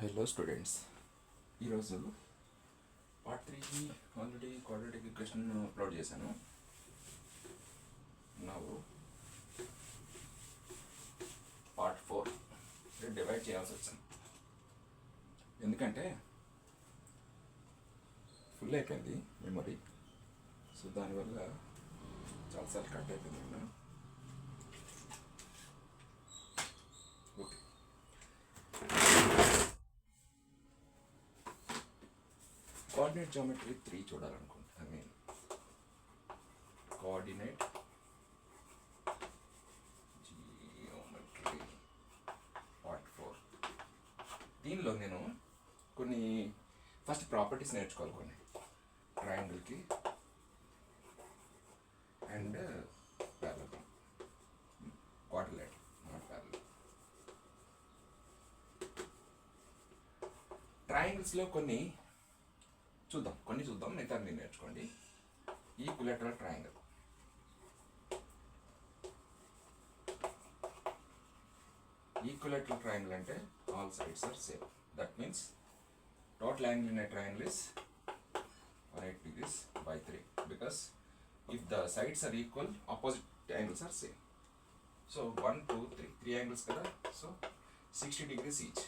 Hello students, ఈరోజు part 3కి already quadratic equation upload చేశాను. నా పార్ట్ 4 డివైడ్ చేయాల్సి వచ్చింది. ఎందుకంటే ఫుల్ అయిపోయింది మెమొరీ. సో దానివల్ల చాలాసార్లు కట్ అయిపోయింది. ఓకే, కోఆర్డినేట్ జామెట్రీ 3 చూడాలనుకుంటున్నాను. Coordinate geometry part 4. దీనిలో నేను కొన్ని ఫస్ట్ ప్రాపర్టీస్ నేర్చుకోవాలి. కొన్ని ట్రయాంగిల్కి and parallel, quadrilateral not parallel. ట్రయాంగిల్స్లో కొన్ని చూద్దాం, మిగతా మీరు నేర్చుకోండి. ఈక్విలేటరల్ ట్రయాంగిల్, ఈక్విలేటరల్ ట్రయాంగిల్ అంటే all sides are same. That means total angle in a triangle is 180 degrees by 3, because if the sides are equal, opposite angles are same. So 1, 2, 3 angles kada, so 60 degrees each,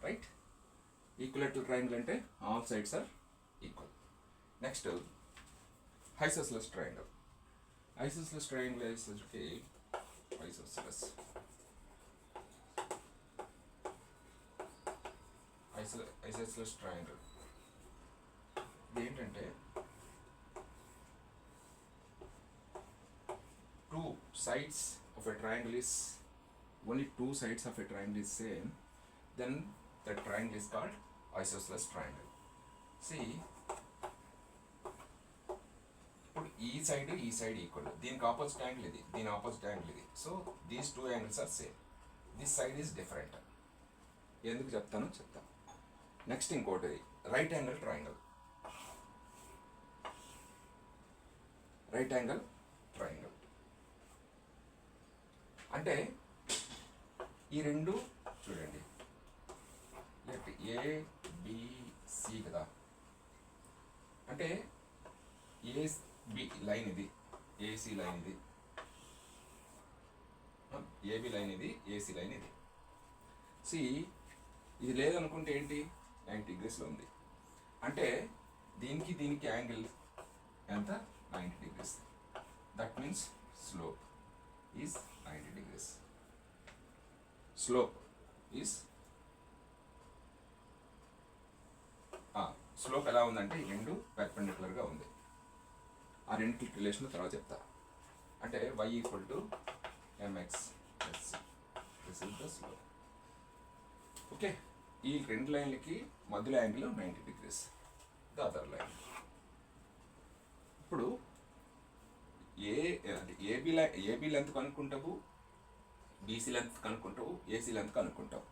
right? Equilateral triangle ante all sides are equal. Next, isosceles triangle. Isosceles triangle is isosceles triangle ఏంటంటే two sides of a triangle is only two sides of a triangle is same, then that triangle is called isosceles triangle. See, ఇప్పుడు ఈ side equal, దీనికి opposite angle ఇది, దీని opposite angle ఇది. So these two angles are same, this side is different. ఎందుకు చెప్తాను. Next ఇంకోటి right angle triangle. Right angle triangle అంటే ఈ రెండు చూడండి, లెట్ ఏబిసి కదా, అంటే ఏబి లైన్ ఇది, ఏసి లైన్ ఇది, ఏబి లైన్ ఇది, ఏసి లైన్ ఇది. సి ఇది లేదనుకుంటే ఏంటి, 90 degreesలో ఉంది. అంటే దీనికి యాంగిల్ ఎంత, 90 degrees. That means slope is 90 degrees. Slope ఎలా ఉందంటే ఈ రెండు పెర్పెండిక్యులర్గా ఉంది. ఆ రెండింటి రిలేషన్ తర్వాత చెప్తా. అంటే y = mx + c, this is the slope. Okay, ఈ రెండు లైన్లకి మధ్యలో angle 90 degrees, the other line. ఇప్పుడు ఏబి లెంత్ కనుక్కుంటావు, బీసీ లెంత్ కనుక్కుంటావు, ఏసీ లెంత్ కనుక్కుంటావు.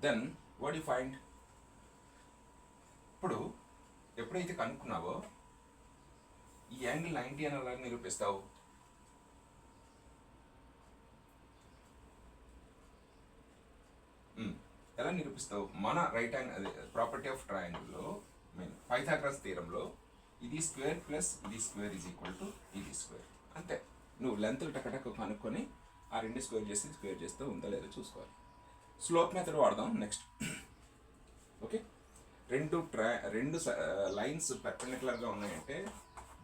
Then what you find. ఇప్పుడు ఎప్పుడైతే కనుక్కున్నావో ఈ యాంగిల్ 90 అని అలా నిరూపిస్తావు. ఎలా నిరూపిస్తావు? మన రైట్ యాంగిల్ ప్రాపర్టీ ఆఫ్ ట్రయాంగిల్లో మెయిన్ పైథాగరస్ థీరంలో ఇది స్క్వేర్ ప్లస్ ఇది స్క్వేర్ ఈజ్ ఈక్వల్ టు ఇది స్క్వేర్. అంతే, నువ్వు లెంత్ టకటక కనుక్కొని ఆ రెండు స్క్వేర్ చేస్తే ఉందా లేదా చూసుకోవాలి. స్లోప్ మెథడ్ వాడదాం నెక్స్ట్. ఓకే, రెండు లైన్స్ పెర్పెండిక్యులర్గా ఉన్నాయంటే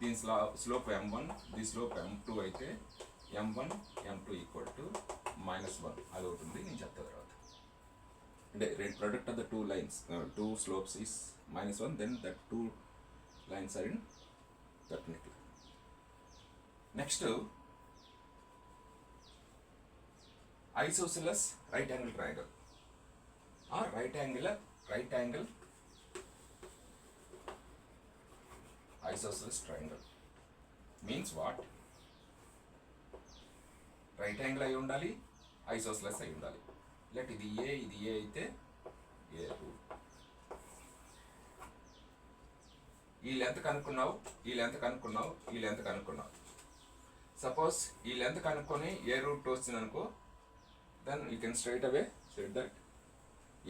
దీని స్లోప్ m1, దీని స్లోప్ m2 అయితే m1 m2 = -1 అది అవుతుంది. నేను చెప్తా తర్వాత. అంటే product of the two lines, two slopes is -1, then that two lines are in perpendicular. Next, isosceles right angle triangle or right angle isosceles triangle means what? Right angle అయి ఉండాలి, isosceles అయి ఉండాలి. లెట్ ఇది ఏ అయితే A2. ఈ length కనుక్కున్నావు. Suppose ఈ length కనుక్కొని ఏ route వచ్చింది అనుకో, then you can straight away say that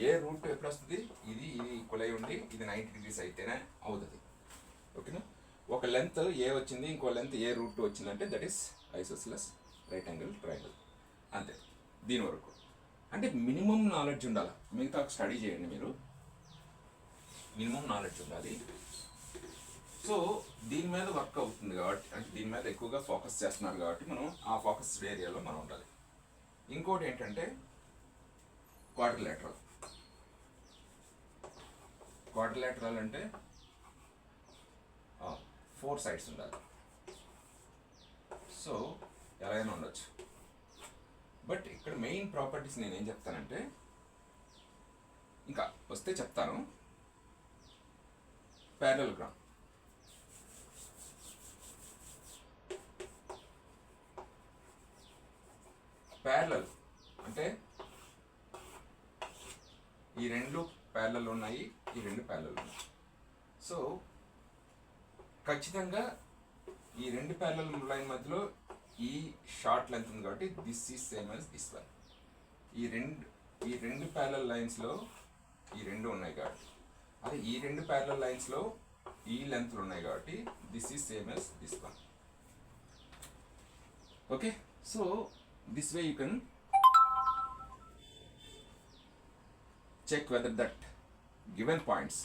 ఏ రూట్ ఎప్పుడు వస్తుంది, ఇది ఈక్వల్ అయి ఉండి ఇది 90 degrees అయితేనే అవుతుంది. ఓకేనా, ఒక లెంత్ ఏ వచ్చింది, ఇంకో లెంత్ ఏ రూట్ వచ్చిందంటే that is isosceles right angle triangle. అంతే, దీని వరకు. అంటే మినిమం నాలెడ్జ్ ఉండాలి. మిగతా స్టడీ చేయండి మీరు, మినిమం నాలెడ్జ్ ఉండాలి. సో దీని మీద వర్క్ అవుతుంది కాబట్టి, అంటే దీని మీద ఎక్కువగా ఫోకస్ చేస్తున్నారు కాబట్టి మనం ఆ ఫోకస్ ఏరియాలో మనం ఉండాలి. ఇంకోటి ఏంటంటే క్వాడ్రిలేటరల్. క్వాడ్రిలేటరల్ అంటే 4 sides ఉండాలి. సో ఎలాగైనా ఉండొచ్చు. బట్ ఇక్కడ మెయిన్ ప్రాపర్టీస్ నేను ఏం చెప్తానంటే, ఇంకా వస్తే చెప్తాను. ప్యారలలోగ్రామ్, ప్యారలల్ అంటే ఈ రెండు ప్యారలల్ ఉన్నాయి, ఈ రెండు ప్యారలల్ ఉన్నాయి. సో ఖచ్చితంగా ఈ రెండు ప్యారలల్ లైన్ మధ్యలో ఈ షార్ట్ లెంత్ ఉంది కాబట్టి this is same as this one. ఈ రెండు ప్యారలల్ లైన్స్లో ఈ రెండు ఉన్నాయి కాబట్టి, అదే ఈ రెండు ప్యారలల్ లైన్స్లో ఈ లెంత్లు ఉన్నాయి కాబట్టి this is same as this one. Okay, so this way you can check whether that given points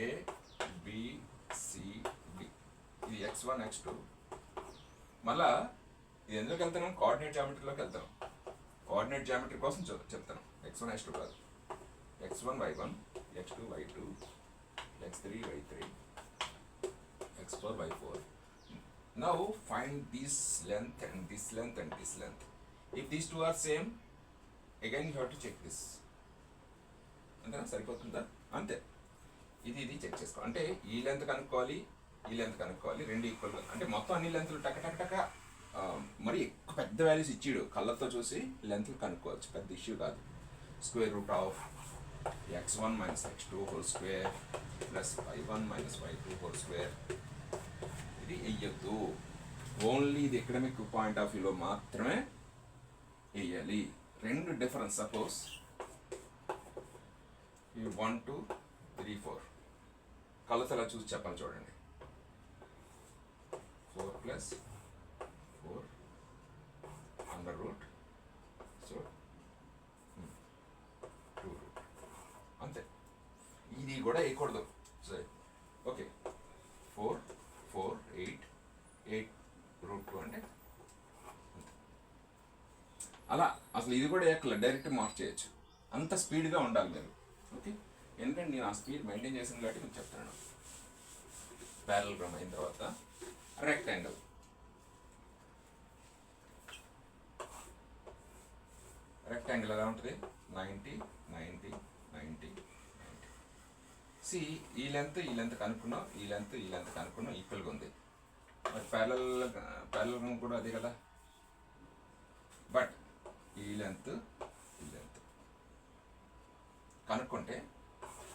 A, B, C, D ఇది x1 x2. మళ్ళా ఇది ఎందులోకి వెళ్తాను, కోఆర్డినేట్ జామెట్రీలోకి వెళ్తాను. కోఆర్డినేట్ జామెట్రీ కోసం చెప్తాను. x1 x2 కాదు, x1 y1, x2 y2, x3 y3, x4 y4. Now find this length and this length and this length. If these two are same, again you have to check this. అంతేనా, సరిపోతుందా? అంతే, ఇది check చేసుకో. అంటే ఈ length కనుక్కోవాలి, ఈ length కనుక్కోవాలి, రెండు ఈక్వల్గా. అంటే మొత్తం అన్ని లెంత్లు టక మరి ఎక్కువ పెద్ద వాల్యూస్ ఇచ్చిడు, కళ్ళతో చూసి లెంత్లు కనుక్కోవచ్చు, పెద్ద ఇష్యూ కాదు. Square root of x1 minus x2 whole square plus y1 minus y2 whole square. ఇది వెయ్యొద్దు, ఓన్లీ ఇది ఎకడమిక్ పాయింట్ ఆఫ్ వ్యూలో మాత్రమే వేయాలి. రెండు డిఫరెన్స్, సపోజ్ 1 2 3 4 కలతలా చూసి చెప్పాలి. చూడండి, 4 plus 4 under root, so 2 root. అంతే, ఇది కూడా వేయకూడదు. సరే, ఓకే, 4 4 8 8 రూట్ 2 అంటే అంతే. అలా అసలు ఇది కూడా వేయక్కర్లే, డైరెక్ట్ మార్క్ చేయొచ్చు. అంత స్పీడ్గా ఉండాలి మీరు. ఓకే, ఎందుకంటే నేను ఆ స్పీడ్ మెయింటైన్ చేసాను కాబట్టి మీకు చెప్తాను. ప్యారలలోగ్రామ్ అయిన తర్వాత రెక్టాంగిల్. రెక్టాంగిల్ ఎలా ఉంటుంది, 90 90 90 90. సి ఈ లెంత్ కనుక్కున్నాం, ఈ లెంత్ కనుక్కున్నాం, ఈక్వల్గా ఉంది. మరి ప్యారలలోగ్రామ్ కూడా అదే కదా. బట్ ఈ లెంత్ కనుక్కుంటే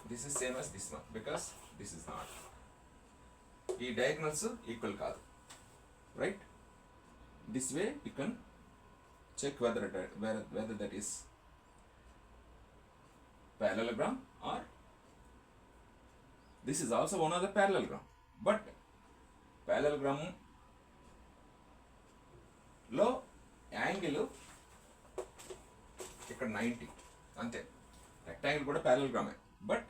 this is same as this one, because this is not. ఈ డయాగ్నల్స్ ఈక్వల్ కాదు, right? This way you can check whether that is parallelogram or this is also one of the parallelogram. But parallelogram low angle ఇక్కడ 90 అంతే. Rectangle కూడా ప్యారలలోగ్రామే, but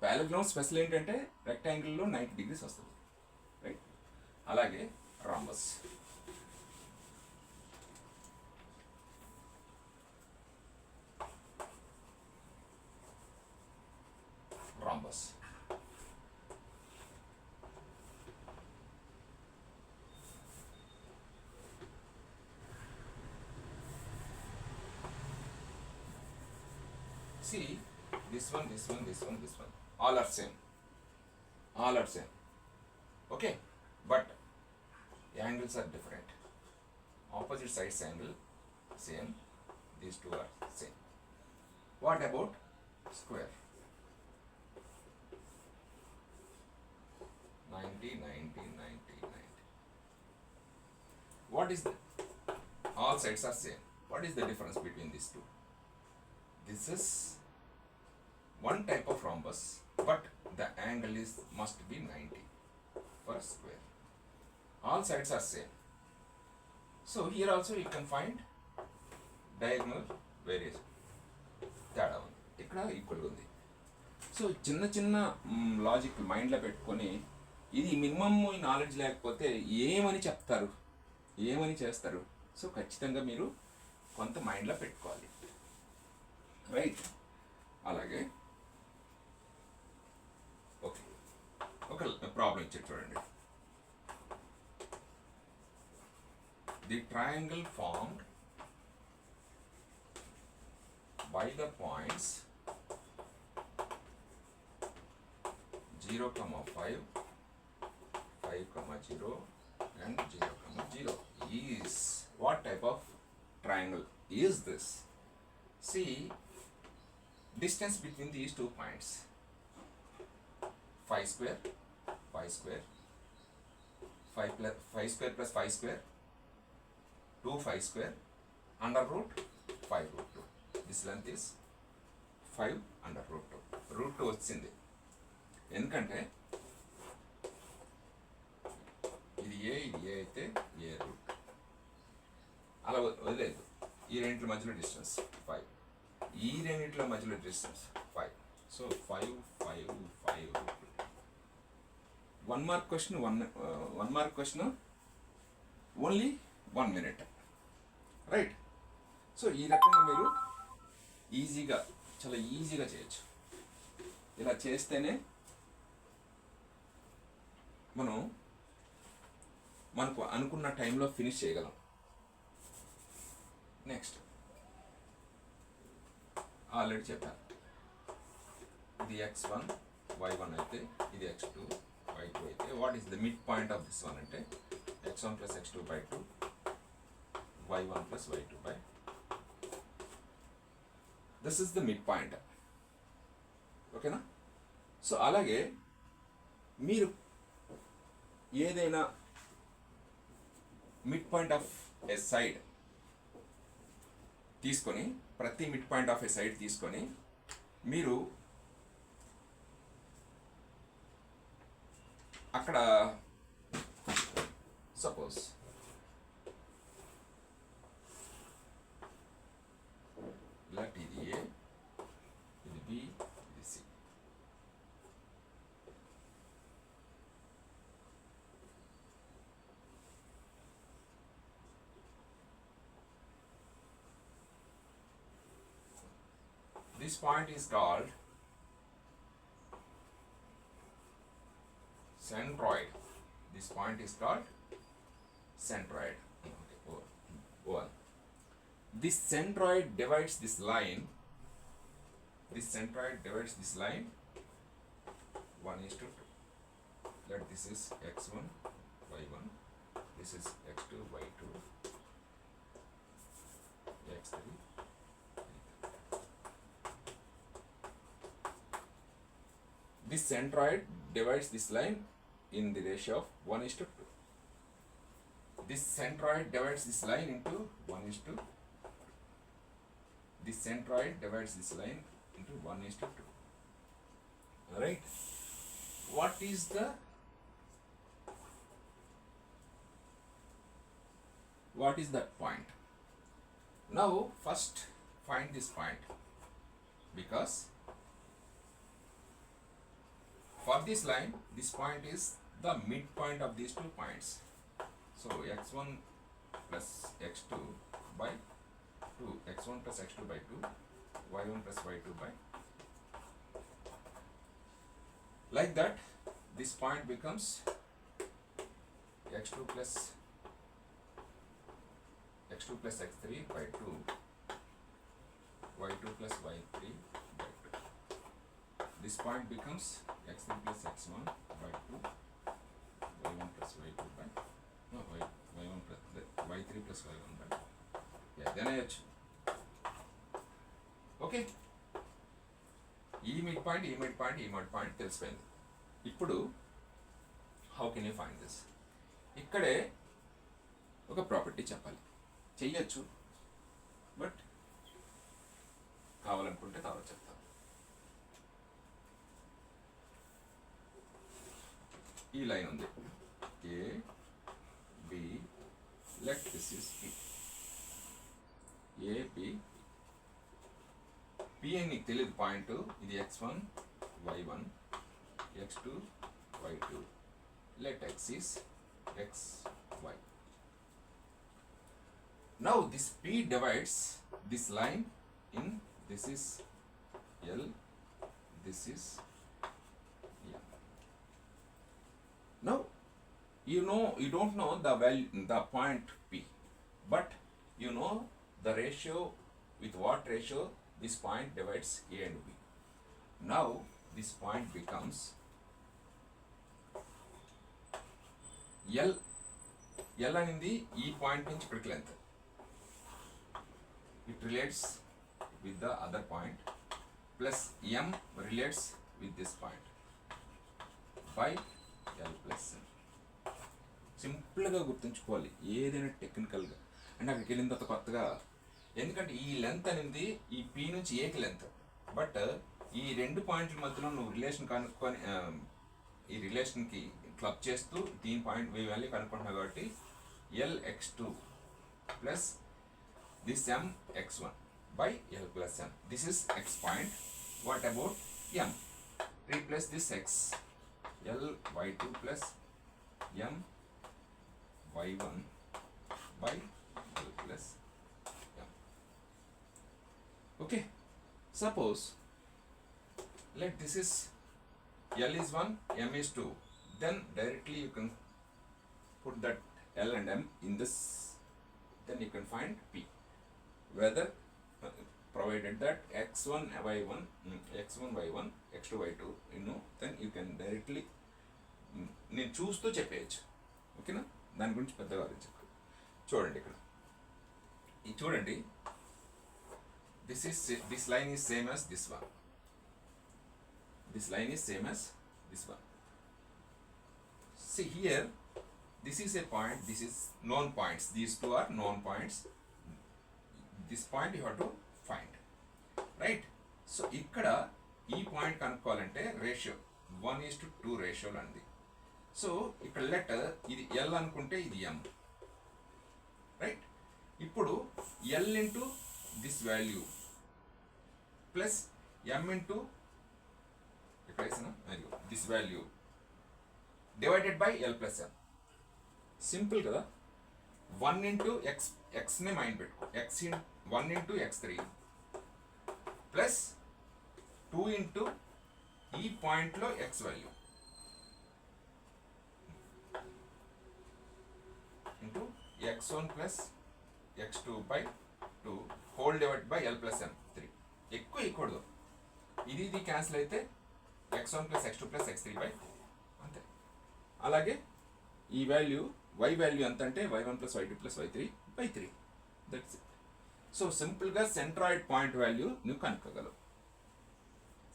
parallelogram special ఏంటంటే రెక్టాంగిల్లో 90 degrees వస్తుంది, right? అలాగే rhombus. See, this one, all are same. Okay, but angles are different. Opposite sides angle same. These two are same. What about square? 90, 90, 90, 90. What is that? All sides are same. What is the difference between these two? This is one type of rhombus, but the angle must be 90 per square. All sides are same. So here also you can find diagonal variation. తేడా ఉంది, ఇక్కడ ఈక్వల్గా ఉంది. So చిన్న చిన్న logic మైండ్లో పెట్టుకొని ఇది మినిమమ్ నాలెడ్జ్ లేకపోతే ఏమని చెప్తారు, ఏమని చేస్తారు. సో ఖచ్చితంగా మీరు కొంత మైండ్లో పెట్టుకోవాలి, రైట్. అలాగే ఓకే, ఒక ప్రాబ్లం ఇచ్చారు చూడండి. The triangle formed by the points 0, 5, 5, 0 and 0, 0 is what type of triangle is this? See, distance between these 2 points 5 square 5 square 5 square plus 5 square 2 5 square under root 5 root 2. This length is 5 under root 2. Root 2 వచ్చింది ఎందుకంటే ఇది ఏ అయితే ఏ route అలా వదిలేదు. ఈ రెండింటి మధ్యలో distance 5, ఈ రెండింటిలో మధ్యలో distance 5. So 5 5 5 1 mark question 1 mark question only 1 minute, right. So ఈ రకంగా మీరు ఈజీగా, చాలా ఈజీగా చేయొచ్చు. ఇలా చేస్తేనే మనకు అనుకున్న టైంలో ఫినిష్ చేయగలం. నెక్స్ట్ ఆల్రెడీ చెప్పాను, ఇది x1 y1 అయితే ఇది x2 y2 అయితే what is the mid point of this one అంటే x1 + x2/2 y1 + y2/2. This is the mid point, ఓకేనా. సో అలాగే మీరు ఏదైనా mid point of a side తీసుకొని, ప్రతి mid point of a side తీసుకొని మీరు అక్కడ సపోజ్ ఇలాంటి ఇది ఏ, ఇది బి, ఇది C. This point is called centroid. This point is called centroid. Okay, O1. This centroid divides this line. This centroid divides this line 1:2. Let this is x1 y1. This is x2 y2. x3. This centroid divides this line in the ratio of 1:2. This centroid divides this line into 1:2. This centroid divides this line into 1:2. Alright? What is that point? Now first find this point, because for this line, this point is the midpoint of these 2 points. So x1 plus x2 by 2, x1 plus x2 by 2, y1 plus y2 by. Like that, this point becomes x2 plus x3 by 2, y2 plus y3 by 2. This point becomes x3 plus x1 by 2, y1 plus y2 by, no, y1 plus y3 plus y1 by. Yeah, then I h. Okay. ఈ mid point తెలిసిపోయింది. ఇప్పుడు how can you find this? ఇక్కడే ఒక property చెప్పాలి. చెయ్యొచ్చు, but కావాలనుకుంటే తర్వాత చెప్తాను. ఈ లైన్ ఉంది A B, let this is P. A B P అని నీకు తెలియదు పాయింట్. ఇది x1 y1 x2 y2, let x is xy. Now this P divides this line in, this is L, this is M. Now you don't know the value, the point P, but you know the ratio, with what ratio this point divides A and B. Now this point becomes L. L అనేది ఈ point నుంచి ఇక్కడికి length. It relates with the other point, plus M relates with this point by L plus M. సింపుల్గా గుర్తుంచుకోవాలి ఏదైనా టెక్నికల్గా. అంటే అక్కడికి వెళ్ళిన తర్వాత కొత్తగా, ఎందుకంటే ఈ లెంత్ అనేది ఈ పి నుంచి ఏకి లెంత్, బట్ ఈ రెండు పాయింట్ల మధ్యలో నువ్వు రిలేషన్ కనుక్కొని ఈ రిలేషన్కి క్లబ్ చేస్తూ దీని పాయింట్ వాల్యూ కనుక్కుంటున్నావు కాబట్టి LX2 plus this M x1 by L plus M. This is x point. What about M? Replace this x. L y2 plus M y1 by L plus M. Okay. Suppose let this is L is 1, M is 2. Then directly you can put that L and M in this. Then you can find P. Whether provided that x1 y1 x2 y2 then you can directly నేను చూస్తూ చెప్పేయచ్చు. ఓకేనా? దాని గురించి పెద్దగా ఆలోచించకు. చూడండి ఇక్కడ ఇది చూడండి, this line is same as this one. This line is same as this one. See here, this is a point, this is known points. These two are known points. This point you have to find, right? So ikkada ee point కనుక్కోవాలంటే ratio 1:2 రేషియోలో అంది. So ఇక్కడ let ఇది L అనుకుంటే ఇది M, right? ఇప్పుడు L into this value plus M into ఇక్కడ వేసిన this value divided by L plus M. Simple కదా. 1 ఇంటూ ఎక్స్నే మైండ్ పెట్టుకో, 1 ఇంటూ x3 ప్లస్ 2 ఇంటూ ఈ పాయింట్లో x value into x1 plus x2 by 2 whole divide by L plus M 3. ఎక్కువ ఇవ్వకూడదు, ఇది cancel అయితే x1 plus x2 plus x3 by 2 అంతే. అలాగే ఈ వాల్యూ y వాల్యూ ఎంత అంటే y1 plus y2 plus y3 by 3. That's it. So సింపుల్గా సెంట్రాయిడ్ పాయింట్ వాల్యూ నువ్వు కనుక్కోగలవు.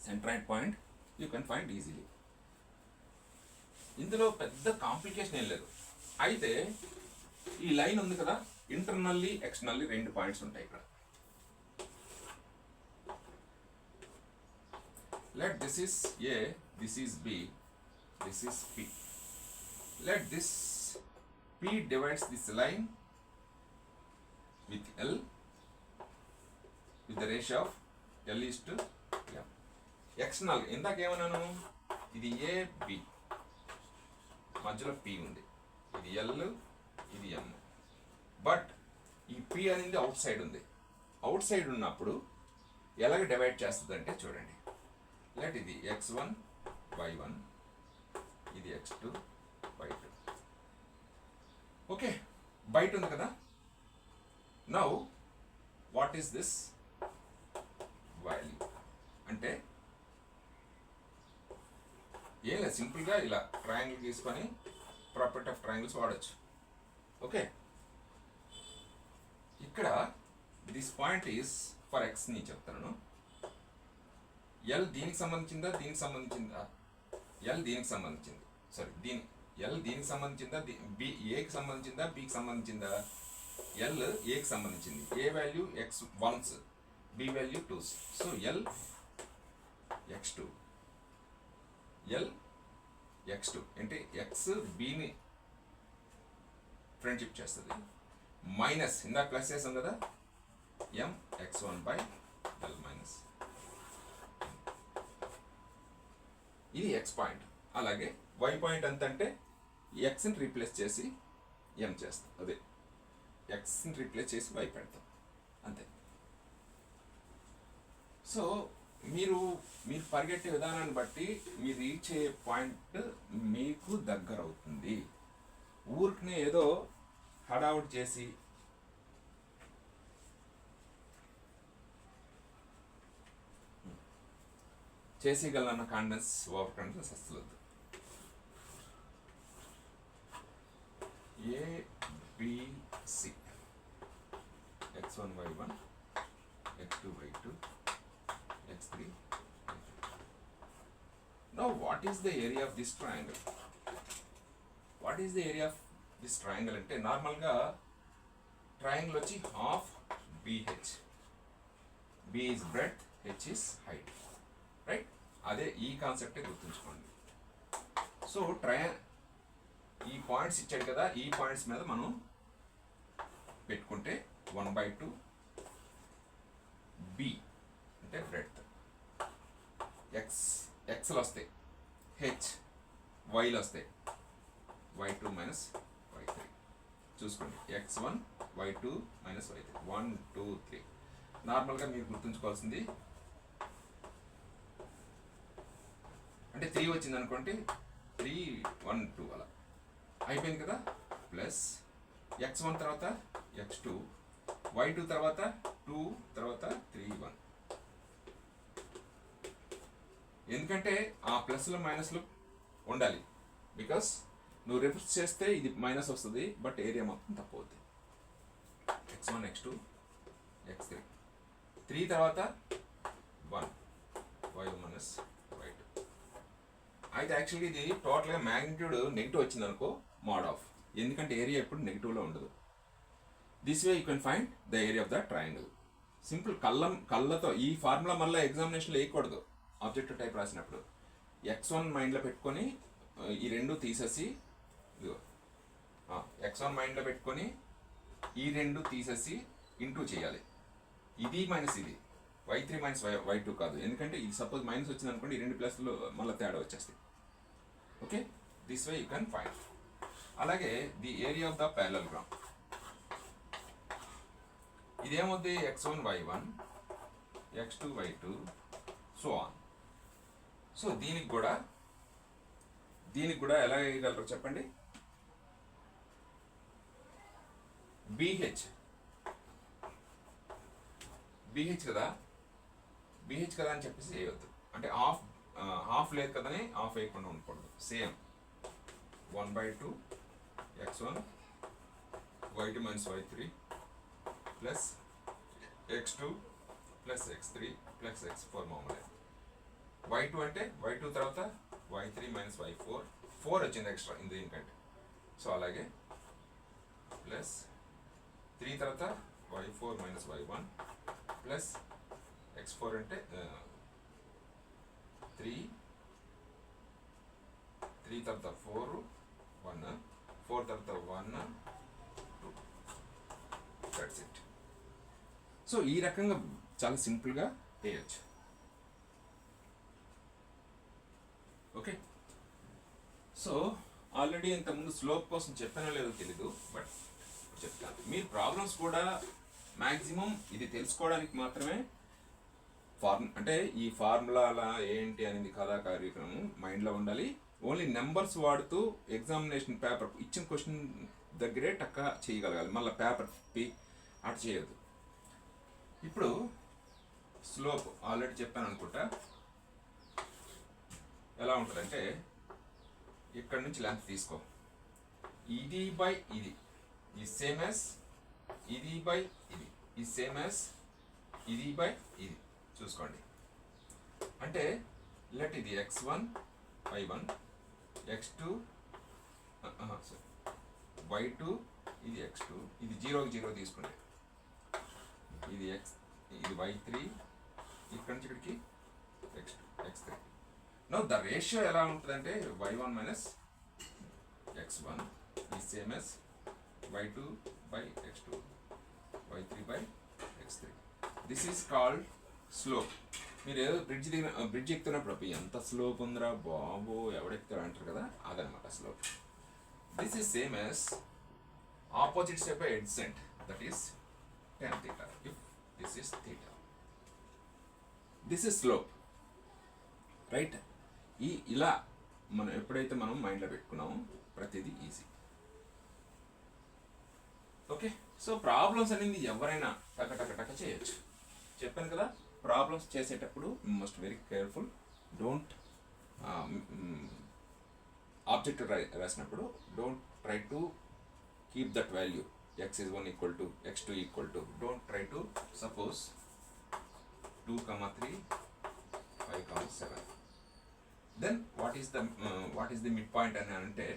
Centroid point you can find easily. ఇందులో పెద్ద కాంప్లికేషన్ ఏం లేదు. అయితే ఈ లైన్ ఉంది కదా, ఇంటర్నల్లీ ఎక్స్టర్నల్లీ రెండు పాయింట్స్ ఉంటాయి ఇక్కడ. Let this is A, this is B, this is P. Let this P divides this line with L with the ratio of L is to M. External ఇందాకేమన్నాను, ఇది A B మధ్యలో P ఉంది, ఇది L ఇది M. But ఈ P అనేది out side ఉంది. Out side ఉన్నప్పుడు ఎలాగ డివైడ్ చేస్తుంది అంటే చూడండి, లెట్ ఇది x1 y1, ఇది x2 y2. ఓకే, బయట ఉంది కదా. Now what is this value అంటే ఏం లేదు, సింపుల్గా ఇలా ట్రయాంగిల్ తీసుకొని ప్రాపర్టీ ఆఫ్ ట్రయాంగిల్స్ వాడచ్చు. ఓకే, ఇక్కడ this point is for X ని చెప్తాను. ఎల్ దీనికి సంబంధించిందా, దీనికి సంబంధించిందా? ఎల్ దీనికి సంబంధించింది, సారీ దీని ఎల్ దీనికి సంబంధించిందా, బి ఏకి సంబంధించిందా, బికి సంబంధించిందా? ఎల్ ఏకి సంబంధించింది, A value x ones, B value twos. So L x2, L x2 అంటే ఎక్స్ బిని ఫ్రెండ్షిప్ చేస్తుంది, మైనస్ ఇందాక ప్లస్ చేసాం కదా m x1 by L minus, ఇది ఎక్స్ పాయింట్. అలాగే వై పాయింట్ ఎంత అంటే ఎక్స్ని రీప్లేస్ చేసి ఎం చేస్తాం, అదే ఎక్స్ని రీప్లేస్ చేసి వై పెడతాం అంతే. సో మీరు పరిగెట్టే విధానాన్ని బట్టి మీరు రీచ్ అయ్యే పాయింట్ మీకు దగ్గర అవుతుంది. ఊరికనే ఏదో హడావుడి చేసి చేసేయగలన్న కాన్ఫిడెన్స్, ఓవర్ కాన్ఫిడెన్స్ అసలు వద్దు. ABC x1 y1 x2 y2 x3 now what is the area of this triangle? What is the area of this triangle అంటే నార్మల్గా ట్రయాంగిల్ వచ్చి half BH, B is breadth, H is height, right? అదే ఈ కాన్సెప్టే గుర్తుంచుకోండి. So ఈ points ఇచ్చాడు కదా, ఈ పాయింట్స్ మీద మనం పెట్టుకుంటే 1/2 B అంటే బ్రెడ్త్, ఎక్స్లు వస్తాయి, హెచ్ వైలు వస్తాయి, y2 మైనస్ y3 చూసుకోండి, x1 y2 మైనస్ y3 1 2 3. నార్మల్గా మీరు గుర్తుంచుకోవాల్సింది అంటే 3 వచ్చింది అనుకోండి, 3 1 2 అలా అయిపోయింది కదా. ప్లస్ x1 తర్వాత x2, y2 తర్వాత 2 తర్వాత 3 1. ఎందుకంటే ఆ ప్లస్లు మైనస్లు ఉండాలి, బికాస్ నువ్వు రిఫర్స్ చేస్తే ఇది మైనస్ వస్తుంది, బట్ ఏరియా మొత్తం తక్కువ అవుతుంది. x1 x2 x3, 3 తర్వాత 1 y1 మైనస్ y2. అయితే యాక్చువల్గా ఇది టోటల్గా మ్యాగ్నిట్యూడ్ నెగిటివ్ వచ్చింది అనుకో, మోడ్ ఆఫ్, ఎందుకంటే ఏరియా ఎప్పుడు నెగిటివ్లో ఉండదు. This way you can find the area of the triangle. Simple కళ్ళతో ఈ ఫార్ములా మళ్ళీ ఎగ్జామినేషన్లో వేయకూడదు. ఆబ్జెక్టివ్ టైప్ రాసినప్పుడు x1 మైండ్లో పెట్టుకొని ఈ రెండు తీసేసి, x1 మైండ్లో పెట్టుకొని ఈ రెండు తీసేసి ఇంటూ చేయాలి. ఇది మైనస్ ఇది, y3 మైనస్ y2 కాదు, ఎందుకంటే ఇది సపోజ్ మైనస్ వచ్చింది అనుకోండి, ఈ రెండు ప్లస్లో మళ్ళీ తేడా వచ్చేస్తాయి. Okay, this way you can find. అలాగే the area of the parallelogram, ఇదేమవుద్ది x1 y1 x2 y2 so on. So దీనికి కూడా ఎలా వేయగలరు చెప్పండి? BH కదా అని చెప్పేసి వేయవద్దు, అంటే హాఫ్ లేదు కదని హాఫ్ వేయకుండా ఉండకూడదు. Same 1/2 x1 y2 minus y3 plus x2 plus x3 plus x4 మామూలే. y2 అంటే y2 తర్వాత y3 మైనస్ y4, 4 వచ్చింది ఎక్స్ట్రా దీనికంటే. సో అలాగే ప్లస్ 3 తర్వాత y4 minus y1 plus x4 అంటే 3 తర్వాత 4 1 4 తర్వాత 1 2. That's it. సో ఈ రకంగా చాలా సింపుల్గా వేయచ్చు. ఓకే, సో ఆల్రెడీ ఇంతకుముందు స్లోప్ కోసం చెప్పానో లేదో తెలీదు, బట్ చెప్తాను. మీరు ప్రాబ్లమ్స్ కూడా మ్యాక్సిమం ఇది తెలుసుకోవడానికి మాత్రమే అంటే ఈ ఫార్ములా ఏంటి అనేది కథా కార్యక్రమం మైండ్లో ఉండాలి. ఓన్లీ నెంబర్స్ వాడుతూ ఎగ్జామినేషన్ పేపర్ ఇచ్చిన క్వశ్చన్ దగ్గరే టక్క చేయగలగాలి, మళ్ళీ పేపర్ తిప్పి అటు చేయొద్దు. ఇప్పుడు స్లోప్ ఆల్రెడీ చెప్పాను అనుకుంటా. ఎలా ఉంటుందంటే ఇక్కడ నుంచి లెంత్ తీసుకో, ఇది బై ఇది ఈ సేమ్ యాజ్ ఇది బై ఇది ఈ సేమ్ యాజ్ ఇది బై ఇది చూసుకోండి. అంటే లెట్ ఇది x1 y1 x2 y2 ఇది x2, ఇది 0కి 0 తీసుకుంటే ఇది ఇది y3, ఇక్కడి నుంచి ఇక్కడికి x2 x3. Know the ratio ఎలా ఉంటుందంటే y1 మైనస్ x1 ఈ same as y2 by x2 y3 by x3. This is called slope. మీరు ఏదో బ్రిడ్జ్ ఎక్కుతున్నప్పుడు అప్పుడు ఎంత స్లోప్ ఉందిరా బాబు ఎవడెక్కుతాడు అంటారు కదా, అదనమాట slope. This is same as opposite side by adjacent, that is tan theta if this is theta. This is slope, right. ఇలా మనం ఎప్పుడైతే మనం మైండ్లో పెట్టుకున్నామో ప్రతిదీ ఈజీ. ఓకే, సో ప్రాబ్లమ్స్ అనేది ఎవరైనా టక చేయొచ్చు. చెప్పాను కదా, ప్రాబ్లమ్స్ చేసేటప్పుడు must very careful. Don't object రాసినప్పుడు don't try to keep that value x is 1 equal to x2 equal to. Don't try to suppose 2, 3, 5, 7. Then what is the midpoint అని అంటే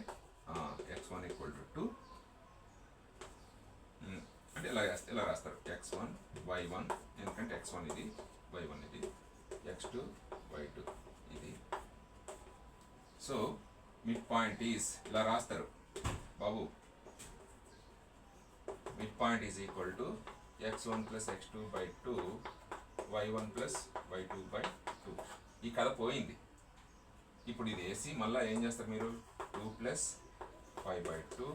x1 equal to 2. అంటే ఇలా రాస్తారు x1 y1, ఎందుకంటే x1 ఇది y1 ఇది, x2 y2 ఇది. So mid point is ఇలా రాస్తారు బాబు. midpoint is equal to x1 plus x2 by 2 y1 plus y2 by 2. ఈ కథ పోయింది. ఇప్పుడు ఇది వేసి మళ్ళీ ఏం చేస్తారు మీరు 2 ప్లస్ 5 by 2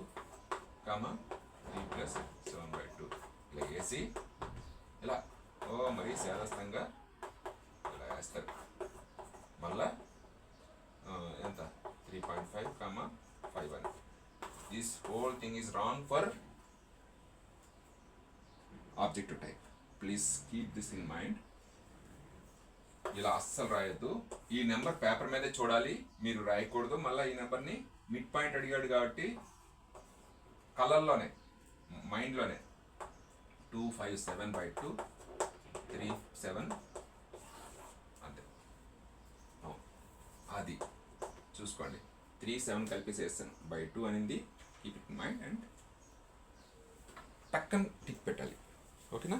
3 ప్లస్ 7 by 2 ఇలా వేసి ఇలా మరీ శాదస్తంగా ఇలా వేస్తారు. మళ్ళా ఎంత 3.5 5 అని. This whole thing is wrong for objective type. Please keep this in mind. ఇలా అస్సలు రాయొద్దు. ఈ నెంబర్ పేపర్ మీదే చూడాలి, మీరు రాయకూడదు. మళ్ళీ ఈ నెంబర్ని మిడ్ పాయింట్ అడిగాడు కాబట్టి కలర్లోనే మైండ్లోనే 257 by 2 37 అంతే. అది చూసుకోండి. 37 కలిపేసేస్తాను by 2 అనేది. Keep it in mind and టక్కన్ టిక్ పెట్టాలి. ఓకేనా?